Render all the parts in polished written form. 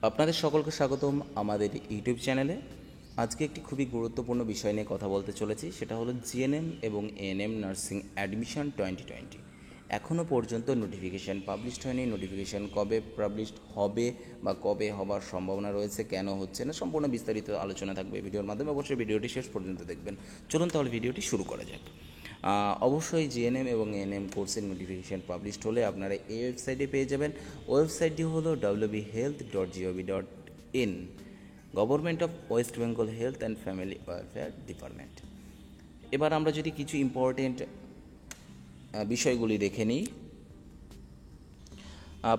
আপনাদের সকলকে স্বাগতম আমাদের ইউটিউব চ্যানেলে। আজকে একটি খুবই গুরুত্বপূর্ণ বিষয় নিয়ে কথা বলতে চলেছি, সেটা হলো জিএনএম এবং এএনএম নার্সিং অ্যাডমিশন 2020। এখনও পর্যন্ত নোটিফিকেশান পাবলিশড হয়নি। নোটিফিকেশান কবে পাবলিশড হবে বা কবে হবার সম্ভাবনা রয়েছে, কেন হচ্ছে না, সম্পূর্ণ বিস্তারিত আলোচনা থাকবে ভিডিওর মাধ্যমে। অবশ্যই ভিডিওটি শেষ পর্যন্ত দেখবেন। চলুন তাহলে ভিডিওটি শুরু করা যাক। অবশ্যই জিএনএম এবং এএনএম কোর্সের নোটিফিকেশান পাবলিশড হলে আপনারা এই ওয়েবসাইটে পেয়ে যাবেন। ওয়েবসাইটটি হলো www.health.gov.in, government of West Bengal health and family welfare department. এবার আমরা যদি কিছু ইম্পর্টেন্ট বিষয়গুলি দেখে নিই।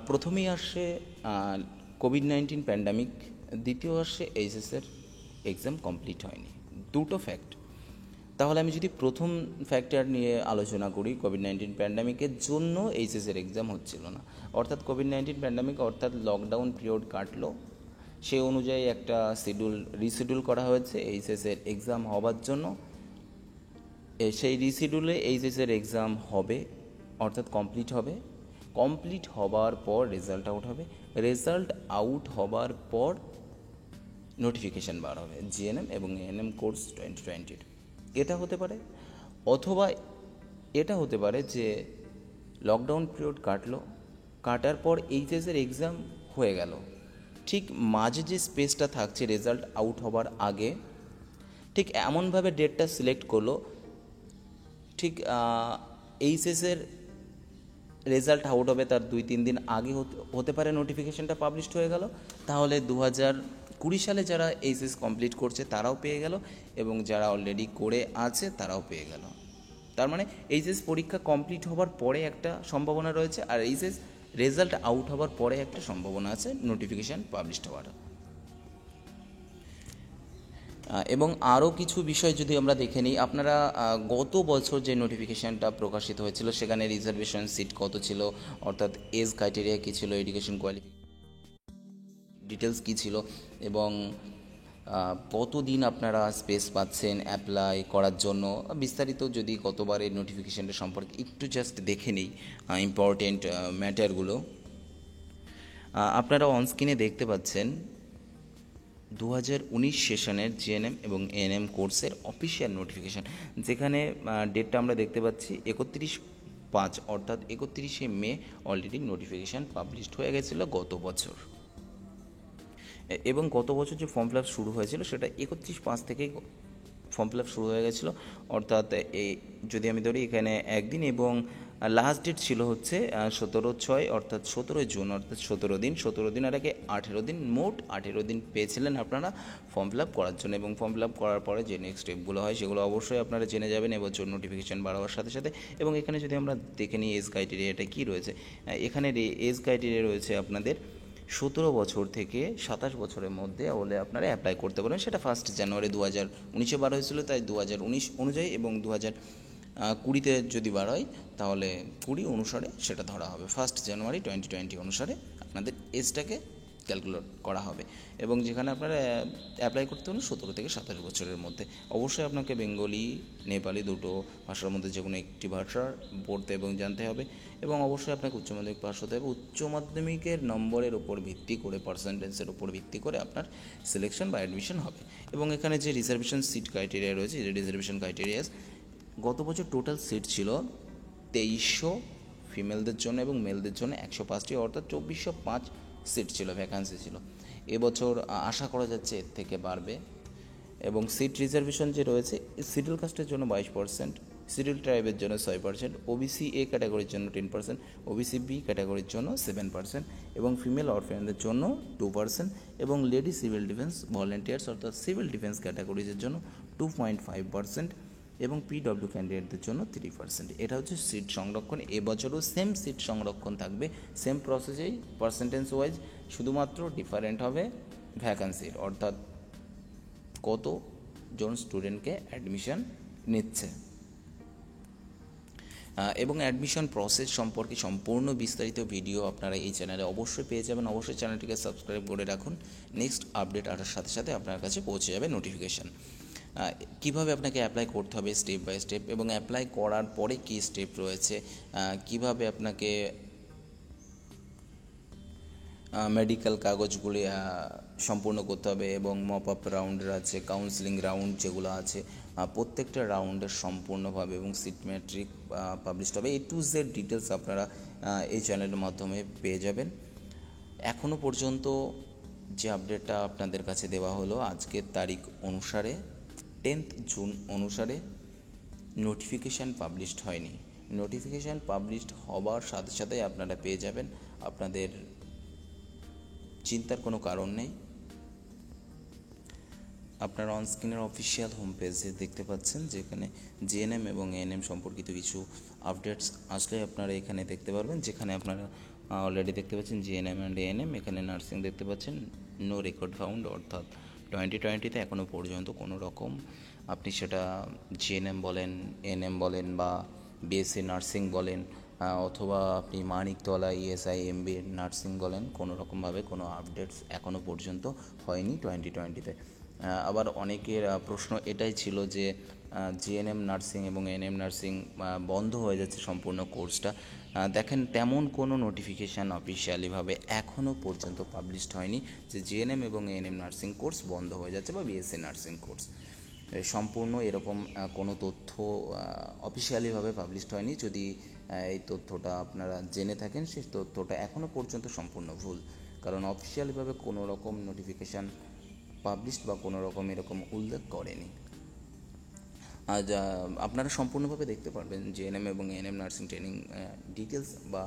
প্রথমেই আসছে কোভিড-19 প্যান্ডামিক, দ্বিতীয় আসছে এইচএসের এক্সাম কমপ্লিট হয়নি, দুটো ফ্যাক্ট। তাহলে আমি যদি প্রথম ফ্যাক্টর নিয়ে আলোচনা করি, কোভিড-19 প্যান্ডামিকের জন্য এইচএসের এক্সাম হচ্ছিল না, অর্থাৎ কোভিড-19 প্যান্ডামিক অর্থাৎ লকডাউন পিরিয়ড কাটলো, সেই অনুযায়ী একটা রিশিডিউল করা হয়েছে এইচএসের এক্সাম হবার জন্য। সেই রিশিডিউলে এইচএসের এক্সাম হবে, অর্থাৎ কমপ্লিট হবে। কমপ্লিট হবার পর রেজাল্ট আউট হবে, রেজাল্ট আউট হবার পর নোটিফিকেশান বার হবে জিএনএম এবং এএনএম কোর্স 2020। এটা হতে পারে, অথবা এটা হতে পারে যে লকডাউন পিরিয়ড কাটার পর এইচএসের এক্সাম হয়ে গেল, ঠিক মাঝে যে স্পেসটা থাকছে রেজাল্ট আউট হবার আগে, ঠিক এমনভাবে ডেটটা সিলেক্ট করলো, ঠিক এইচএসের রেজাল্ট আউট হবে তার 2-3 দিন আগে হতে পারে নোটিফিকেশানটা পাবলিশড হয়ে গেল। তাহলে 2020 সালে যারা এইচএস কমপ্লিট করছে তারাও পেয়ে গেল, এবং যারা অলরেডি করে আছে তারাও পেয়ে গেল। তার মানে এইচএস পরীক্ষা কমপ্লিট হবার পরে একটা সম্ভাবনা রয়েছে, আর এইচএস রেজাল্ট আউট হবার পরে একটা সম্ভাবনা আছে নোটিফিকেশান পাবলিশড হওয়ার। এবং আরও কিছু বিষয় যদি আমরা দেখে নিই, আপনারা গত বছর যে নোটিফিকেশানটা প্রকাশিত হয়েছিল সেখানে রিজার্ভেশন সিট কত ছিল, অর্থাৎ এজ ক্রাইটেরিয়া কী ছিল, এডুকেশন কোয়ালিফিকেশন ডিটেলস কী ছিল, এবং কতদিন আপনারা স্পেস পাচ্ছেন অ্যাপ্লাই করার জন্য, বিস্তারিত যদি গতবারের নোটিফিকেশানটা সম্পর্কে একটু জাস্ট দেখে নিই ইম্পর্টেন্ট ম্যাটারগুলো। আপনারা অনস্ক্রিনে দেখতে পাচ্ছেন 2019 সেশনের জিএনএম এবং এএনএম কোর্সের অফিসিয়াল নোটিফিকেশান, যেখানে ডেটটা আমরা দেখতে পাচ্ছি 31/5, অর্থাৎ 31শে মে অলরেডি নোটিফিকেশান পাবলিশড হয়ে গেছিলো গত বছর। এবং গত বছর যে ফর্ম ফিল আপ শুরু হয়েছিল সেটা 31/5 থেকেই ফর্ম ফিল আপ শুরু হয়ে গেছিলো, অর্থাৎ এই যদি আমি ধরি এখানে একদিন, এবং লাস্ট ডেট ছিল হচ্ছে 17/6, অর্থাৎ 17 জুন, অর্থাৎ 17 দিন আর আগে 18 দিন, মোট 18 দিন পেয়েছিলেন আপনারা ফর্ম ফিল আপ করার জন্য। এবং ফর্ম ফিল আপ করার পরে যে নেক্সট স্টেপগুলো হয় সেগুলো অবশ্যই আপনারা জেনে যাবেন এবছর নোটিফিকেশান বাড়াবার সাথে সাথে। এবং এখানে যদি আমরা দেখে নিই এজ ক্রাইটেরিয়াটা কী রয়েছে, এখানে এজ ক্রাইটেরিয়া রয়েছে আপনাদের 17 বছর থেকে 27 বছরের মধ্যে হলে আপনারা অ্যাপ্লাই করতে পারেন। সেটা 1 জানুয়ারি 2019-এ বার হয়েছিল, তাই 2019 অনুযায়ী, এবং 2020-তে যদি বার হয় তাহলে 20 অনুসারে সেটা ধরা হবে। 1 জানুয়ারি 2020 অনুসারে আপনাদের এজটাকে ক্যালকুলেট করা হবে, এবং যেখানে আপনারা অ্যাপ্লাই করতে হলে 17 থেকে 27 বছরের মধ্যে। অবশ্যই আপনাকে বেঙ্গলি, নেপালি দুটো ভাষার মধ্যে যে কোনো একটি ভাষা পড়তে এবং জানতে হবে, এবং অবশ্যই আপনাকে উচ্চ মাধ্যমিক পাস হতে হবে। উচ্চ মাধ্যমিকের নম্বরের উপর ভিত্তি করে, পার্সেন্টেজের উপর ভিত্তি করে আপনার সিলেকশন বা অ্যাডমিশন হবে। এবং এখানে যে রিজার্ভেশন সিট ক্রাইটেরিয়া রয়েছে, যে রিজার্ভেশন ক্রাইটেরিয়াস, গত বছর টোটাল সিট ছিল 2300 ফিমেলদের জন্য, এবং মেলদের জন্য 105টি, অর্থাৎ 2405 সিট ছিল, ভ্যাকান্সি ছিল। এবছর আশা করা যাচ্ছে এর থেকে বাড়বে। এবং সিট রিজার্ভেশন যে রয়েছে, শিডিউল কাস্টের জন্য 22%, শিডিউল ট্রাইবের জন্য 6%, ওবিসি এ ক্যাটাগরির জন্য 10%, ওবিসি বি ক্যাটাগরির জন্য 7%, এবং ফিমেল অরফ্যানদের জন্য 2%, এবং লেডি সিভিল ডিফেন্স ভলেন্টিয়ার্স অর্থাৎ সিভিল ডিফেন্স ক্যাটাগরিজের জন্য 2.5%, এবং পিডব্লিউ ক্যান্ডিডেটদের জন্য 3%। এটা হচ্ছে সিট সংরক্ষণ। এবছরও সেম সিট সংরক্ষণ থাকবে, সেম প্রসেসেই, পার্সেন্টেজ ওয়াইজ, শুধুমাত্র ডিফারেন্ট হবে ভ্যাকান্সির, অর্থাৎ কতজন স্টুডেন্টকে অ্যাডমিশন নিচ্ছে। এবং অ্যাডমিশন প্রসেস সম্পর্কে সম্পূর্ণ বিস্তারিত ভিডিও আপনারা এই চ্যানেলে অবশ্যই পেয়ে যাবেন। অবশ্যই চ্যানেলটিকে সাবস্ক্রাইব করে রাখুন। নেক্সট আপডেট আসার সাথে সাথে আপনার কাছে পৌঁছে যাবে নোটিফিকেশান। কিভাবে আপনাকে অ্যাপ্লাই করতে হবে স্টেপ বাই স্টেপ, এবং অ্যাপ্লাই করার পরে কী স্টেপ রয়েছে, কিভাবে আপনাকে মেডিকেল কাগজগুলি সম্পূর্ণ করতে হবে এবং মপ আপ রাউন্ডের আছে, কাউন্সিলিং রাউন্ড যেগুলো আছে প্রত্যেকটা রাউন্ডের সম্পূর্ণভাবে এবং সিটমেট্রিক পাবলিশড হবে। A to Z ডিটেলস আপনারা এই চ্যানেলের মাধ্যমে পেয়ে যাবেন। এখনও পর্যন্ত যে আপডেটটা আপনাদের কাছে দেওয়া হলো আজকের তারিখ অনুসারে 10th জুন অনুসারে নোটিফিকেশান পাবলিশড হয়নি। নোটিফিকেশান পাবলিশড হবার সাথে সাথেই আপনারা পেয়ে যাবেন, আপনাদের চিন্তার কোনো কারণ নেই। আপনারা অনস্ক্রিনের অফিসিয়াল হোম পেজে দেখতে পাচ্ছেন যেখানে জিএনএম এবং এএনএম সম্পর্কিত কিছু আপডেটস আসলে আপনারা এখানে দেখতে পারবেন, যেখানে আপনারা অলরেডি দেখতে পাচ্ছেন জিএনএম অ্যান্ড এএনএম, এখানে নার্সিং দেখতে পাচ্ছেন নো রেকর্ড ফাউন্ড, অর্থাৎ 2020-তে এখনও পর্যন্ত কোনো রকম আপনি সেটা জিএনএম বলেন, এএনএম বলেন বা বিএসসি নার্সিং বলেন অথবা আপনি মানিকতলা ইএসআই এমবি নার্সিং বলেন, কোনো রকমভাবে কোনো আপডেটস এখনও পর্যন্ত হয়নি 2020-তে। আবার অনেকের প্রশ্ন এটাই ছিল যে জিএনএম নার্সিং এবং এএনএম নার্সিং বন্ধ হয়ে যাচ্ছে সম্পূর্ণ কোর্সটা। দেখেন তেমন কোনো নোটিফিকেশান অফিসিয়ালিভাবে এখনও পর্যন্ত পাবলিশড হয়নি যে জিএনএম এবং এএনএম নার্সিং কোর্স বন্ধ হয়ে যাচ্ছে বা বিএসসি নার্সিং কোর্স সম্পূর্ণ এরকম কোনো তথ্য অফিসিয়ালিভাবে পাবলিশড হয়নি। যদি এই তথ্যটা আপনারা জেনে থাকেন সেই তথ্যটা এখনও পর্যন্ত সম্পূর্ণ ভুল, কারণ অফিসিয়ালিভাবে কোনো রকম নোটিফিকেশান পাবলিশড বা কোনো রকম এরকম উল্লেখ করেনি। আজ আপনারা সম্পূর্ণভাবে দেখতে পারবেন জিএনএম এবং এএনএম নার্সিং ট্রেনিং ডিটেলস বা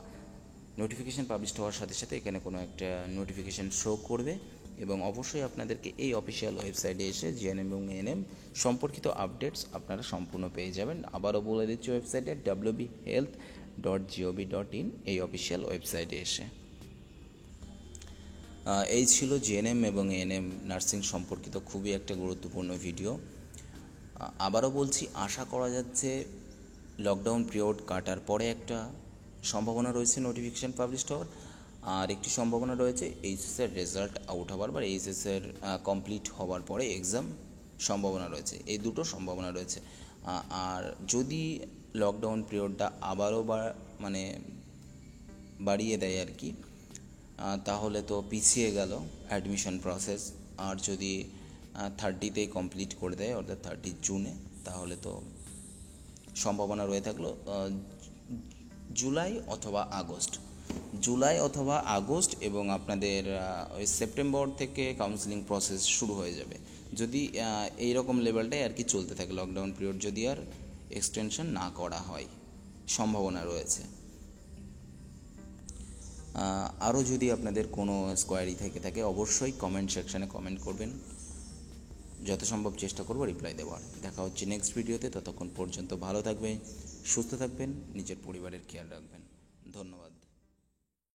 নোটিফিকেশান পাবলিশড হওয়ার সাথে সাথে এখানে কোনো একটা নোটিফিকেশান শো করবে এবং অবশ্যই আপনাদেরকে এই অফিসিয়াল ওয়েবসাইটে এসে জিএনএম এবং এএনএম সম্পর্কিত আপডেটস আপনারা সম্পূর্ণ পেয়ে যাবেন। আবারও বলে দিচ্ছি ওয়েবসাইটে wbhealth.gov.in এই অফিসিয়াল ওয়েবসাইটে এসে। এই ছিল জিএনএম এবং এএনএম নার্সিং সম্পর্কিত খুবই একটা গুরুত্বপূর্ণ ভিডিও। আবারও বলছি, আশা করা যাচ্ছে লকডাউন পিরিয়ড কাটার পরে একটা সম্ভাবনা রয়েছে নোটিফিকেশান পাবলিশড হওয়ার, আর একটি সম্ভাবনা রয়েছে এইচএসের রেজাল্ট আউট হওয়ার বা এইচএসের কমপ্লিট হওয়ার পরে এক্সাম সম্ভাবনা রয়েছে। এই দুটো সম্ভাবনা রয়েছে। আর যদি লকডাউন পিরিয়ডটা আবারও বাড়িয়ে দেয় আর কি, তাহলে তো পিছিয়ে গেল অ্যাডমিশন প্রসেস। আর যদি 30তেই কমপ্লিট করে দেয় অর্থাৎ 30 জুনে, তাহলে তো সম্ভাবনা রয়ে থাকলো জুলাই অথবা আগস্ট এবং আপনাদের ওই সেপ্টেম্বর থেকে কাউন্সিলিং প্রসেস শুরু হয়ে যাবে। যদি এই রকম লেভেলটাই আর কি চলতে থাকে, লকডাউন পিরিয়ড যদি আর এক্সটেনশন না করা হয়, সম্ভাবনা রয়েছে। আরও যদি আপনাদের কোনো কোয়েরি থেকে থাকে অবশ্যই কমেন্ট সেকশানে কমেন্ট করবেন, যত সম্ভব চেষ্টা করব রিপ্লাই দেওয়ার। দেখা হচ্ছে নেক্সট ভিডিওতে, ততক্ষণ পর্যন্ত ভালো থাকবেন, সুস্থ থাকবেন, নিজের পরিবারের খেয়াল রাখবেন। ধন্যবাদ।